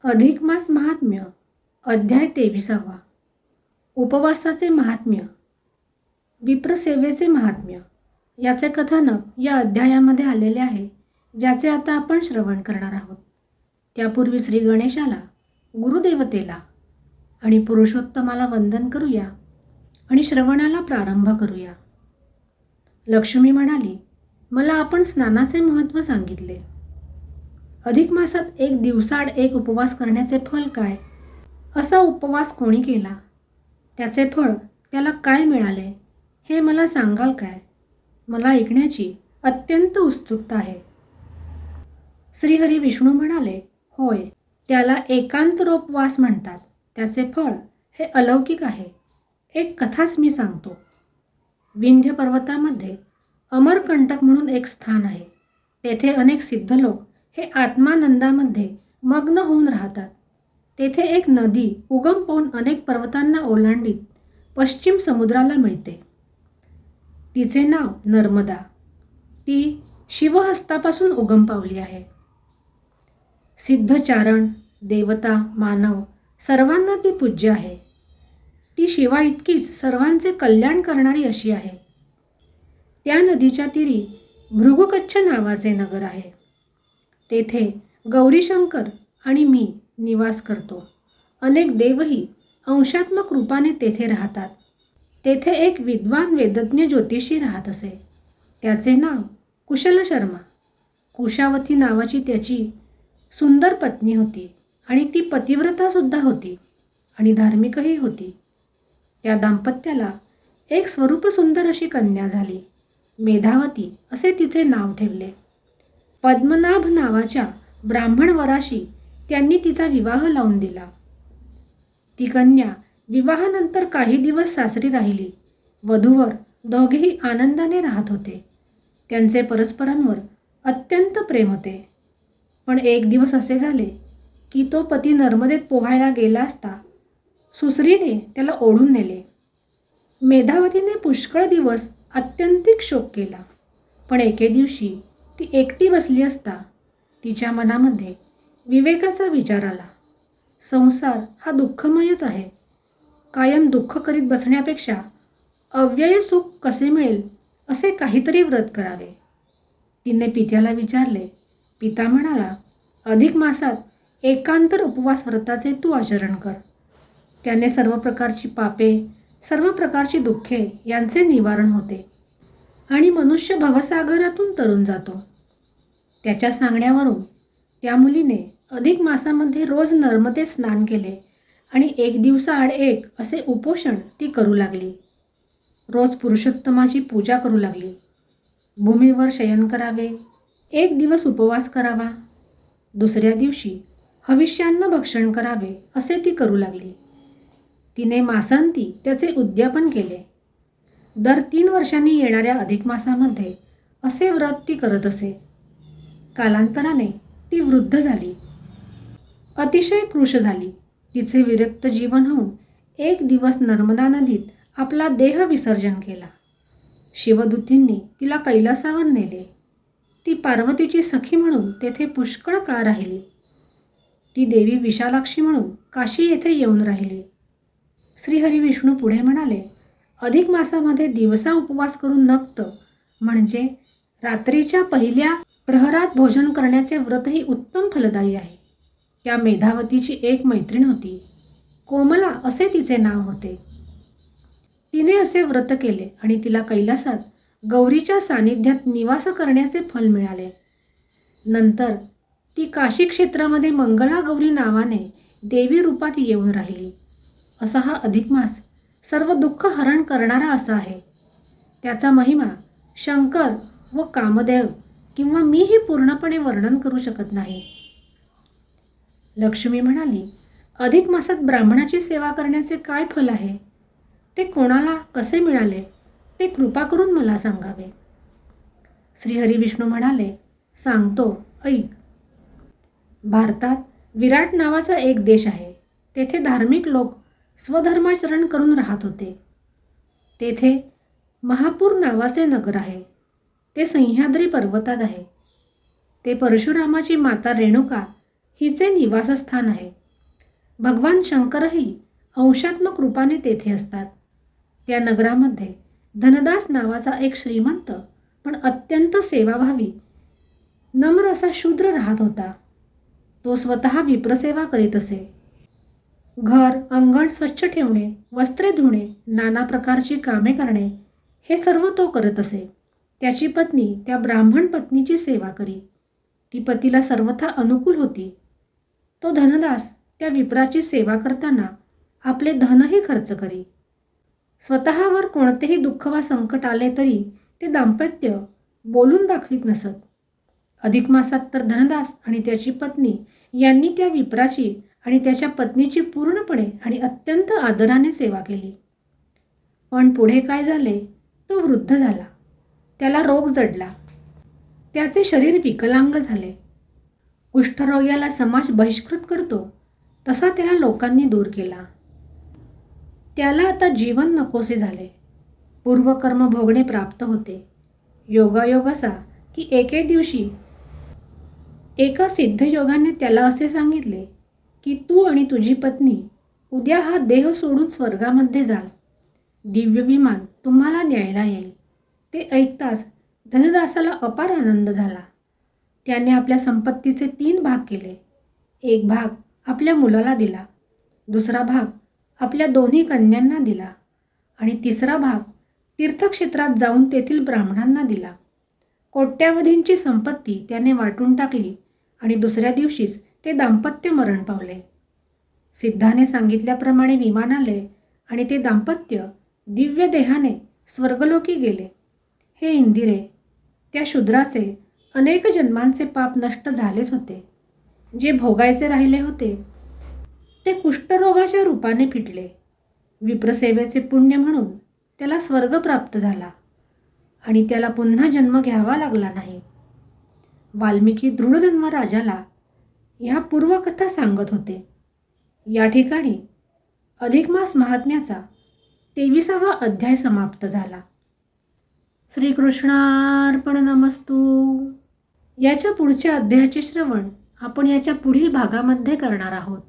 अधिक मास महात्म्य अध्याय 23. उपवासाचे महात्म्य, विप्रसेवेचे महात्म्य याचे कथानक या अध्यायामध्ये आलेले आहे, ज्याचे आता आपण श्रवण करणार आहोत. त्यापूर्वी श्री गणेशाला, गुरुदेवतेला आणि पुरुषोत्तमाला वंदन करूया आणि श्रवणाला प्रारंभ करूया. लक्ष्मी म्हणाली, मला आपण स्नानाचे महत्त्व सांगितले. अधिक मासात एक दिवसाआड एक उपवास करण्याचे फल काय? असा उपवास कोणी केला, त्याचे फळ त्याला काय मिळाले, हे मला सांगाल काय? मला ऐकण्याची अत्यंत उत्सुकता आहे. श्रीहरी विष्णू म्हणाले, होय, त्याला एकांतरोपवास म्हणतात. त्याचे फळ हे अलौकिक आहे. एक कथाच मी सांगतो. विंध्य पर्वतामध्ये अमरकंटक म्हणून एक स्थान आहे. तेथे अनेक सिद्ध लोक हे आत्मानंदामध्ये मग्न होऊन राहतात. तेथे एक नदी उगम पावून अनेक पर्वतांना ओलांडीत पश्चिम समुद्राला मिळते. तिचे नाव नर्मदा. ती शिवहस्तापासून उगम पावली आहे. सिद्ध चारण, देवता, मानव सर्वांना ती पूज्य आहे. ती शिवा इतकीच सर्वांचे कल्याण करणारी अशी आहे. त्या नदीच्या तीरी भृगुकच्छ नावाचे नगर आहे. तेथे गौरीशंकर आणि मी निवास करतो. अनेक देवही अंशात्मक रूपाने तेथे राहतात. तेथे एक विद्वान वेदज्ञ ज्योतिषी राहत असे. त्याचे नाव कुशल शर्मा. कुशावती नावाची त्याची सुंदर पत्नी होती आणि ती पतिव्रतासुद्धा होती आणि धार्मिकही होती. त्या दाम्पत्याला एक स्वरूपसुंदर अशी कन्या झाली. मेधावती असे तिचे नाव ठेवले. पद्मनाभ नावाच्या ब्राह्मण वराशी त्यांनी तिचा विवाह लावून दिला. ती कन्या विवाहानंतर काही दिवस सासरी राहिली. वधूवर दोघेही आनंदाने राहत होते. त्यांचे परस्परांवर अत्यंत प्रेम होते. पण एक दिवस असे झाले की तो पती नर्मदेत पोहायला गेला असता सुसरीने त्याला ओढून नेले. मेधावतीने पुष्कळ दिवस अत्यंतिक शोक केला. पण एके दिवशी ती एकटी बसली असता तिच्या मनामध्ये विवेकाचा विचार आला. संसार हा दुःखमयच आहे. कायम दुःख करीत बसण्यापेक्षा अव्यय सुख कसे मिळेल असे काहीतरी व्रत करावे. तिने पित्याला विचारले. पिता म्हणाला, अधिक मासात एकांतर उपवास व्रताचे तू आचरण कर. त्याने सर्व प्रकारची पापे, सर्व प्रकारची दुःखे यांचे निवारण होते आणि मनुष्य भवसागरातून तरून जातो. त्याच्या सांगण्यावरून त्या मुलीने अधिक मासामध्ये रोज नर्मदेत स्नान केले आणि एक दिवसाआड एक असे उपोषण ती करू लागली. रोज पुरुषोत्तमाची पूजा करू लागली. भूमीवर शयन करावे, एक दिवस उपवास करावा, दुसऱ्या दिवशी हविष्यान्न भक्षण करावे असे ती करू लागली. तिने मासांती त्याचे उद्यापन केले. दर 3 वर्षांनी येणाऱ्या अधिक मासामध्ये असे व्रत ती करत असे. कालांतराने ती वृद्ध झाली, अतिशय कृश झाली. तिचे विरक्त जीवन होऊन एक दिवस नर्मदा नदीत आपला देह विसर्जन केला. शिवदूतींनी तिला कैलासावर नेले. ती पार्वतीची सखी म्हणून तेथे पुष्कळ काळ राहिली. ती देवी विशालाक्षी म्हणून काशी येथे येऊन राहिली. श्रीहरी विष्णू पुढे म्हणाले, अधिक मासामध्ये दिवसा उपवास करून नक्त म्हणजे रात्रीच्या पहिल्या प्रहरात भोजन करण्याचे व्रतही उत्तम फलदायी आहे. त्या मेधावतीची एक मैत्रीण होती. कोमला असे तिचे नाव होते. तिने असे व्रत केले आणि तिला कैलासात गौरीच्या सानिध्यात निवास करण्याचे फल मिळाले. नंतर ती काशी क्षेत्रामध्ये मंगला गौरी नावाने देवी रूपात येऊन राहिली. असा हा अधिक मास सर्व दुःख हरण करणारा असा आहे. त्याचा महिमा शंकर व कामदेव किंवा मीही पूर्णपणे वर्णन करू शकत नाही. लक्ष्मी म्हणाली, अधिक मासात ब्राह्मणाची सेवा करण्याचे काय फल आहे? ते कोणाला कसे मिळाले ते कृपा करून मला सांगावे. श्रीहरी विष्णू म्हणाले, सांगतो, ऐक. भारतात विराट नावाचा एक देश आहे. तेथे धार्मिक लोक स्वधर्माचरण करून राहत होते. तेथे महापूर नावाचे नगर आहे. ते सह्याद्री पर्वतात आहे. ते परशुरामाची माता रेणुका हिचे निवासस्थान आहे. भगवान शंकरही अंशात्मक रूपाने तेथे असतात. त्या नगरामध्ये धनदास नावाचा एक श्रीमंत पण अत्यंत सेवाभावी नम्र असा शूद्र राहत होता. तो स्वतः विप्रसेवा करीत असे. घर अंगण स्वच्छ ठेवणे, वस्त्रे धुणे, नाना प्रकारची कामे करणे हे सर्व तो करत असे. त्याची पत्नी त्या ब्राह्मण पत्नीची सेवा करी. ती पतीला सर्वथा अनुकूल होती. तो धनदास त्या विप्राची सेवा करताना आपले धनही खर्च करी. स्वतःवर कोणतेही दुःख वा संकट आले तरी ते दाम्पत्य बोलून दाखवित नसत. अधिक मासात तर धनदास आणि त्याची पत्नी यांनी त्या विप्राची आणि त्याच्या पत्नीची पूर्णपणे आणि अत्यंत आदराने सेवा केली. पण पुढे काय झाले? तो वृद्ध झाला. त्याला रोग जडला. त्याचे शरीर विकलांग झाले. कुष्ठरोग्याला समाज बहिष्कृत करतो तसा त्याला लोकांनी दूर केला. त्याला आता जीवन नकोसे झाले. पूर्वकर्म भोगणे प्राप्त होते. योगायोग असा की एके दिवशी एका सिद्धयोगाने त्याला असे सांगितले की तू आणि तुझी पत्नी उद्या हा देह सोडून स्वर्गामध्ये जाल. दिव्य विमान तुम्हाला न्यायला येईल. ते ऐकताच धनदासाला अपार आनंद झाला. त्याने आपल्या संपत्तीचे 3 भाग केले. एक भाग आपल्या मुलाला दिला, दुसरा भाग आपल्या 2 कन्यांना दिला आणि तिसरा भाग तीर्थक्षेत्रात जाऊन तेथील ब्राह्मणांना दिला. कोट्यावधींची संपत्ती त्याने वाटून टाकली आणि दुसऱ्या दिवशीच ते दाम्पत्य मरण पावले. सिद्धाने सांगितल्याप्रमाणे विमान आले आणि ते दाम्पत्य दिव्य देहाने स्वर्गलोकी गेले. हे इंदिरे, त्या शूद्राचे अनेक जन्मांचे पाप नष्ट झालेच होते. जे भोगायचे राहिले होते ते कुष्ठरोगाच्या रूपाने फिटले. विप्रसेवेचे पुण्य म्हणून त्याला स्वर्ग प्राप्त झाला आणि त्याला पुन्हा जन्म घ्यावा लागला नाही. वाल्मिकी दृढधन्व राजाला ह्या पूर्वकथा सांगत होते. या ठिकाणी अधिक मास महात्म्याचा 23वा अध्याय समाप्त झाला. श्रीकृष्णार्पणमस्तु. याच्या पुढच्या अध्यायाचे श्रवण आपण याच्या पुढील भागामध्ये करणार आहोत.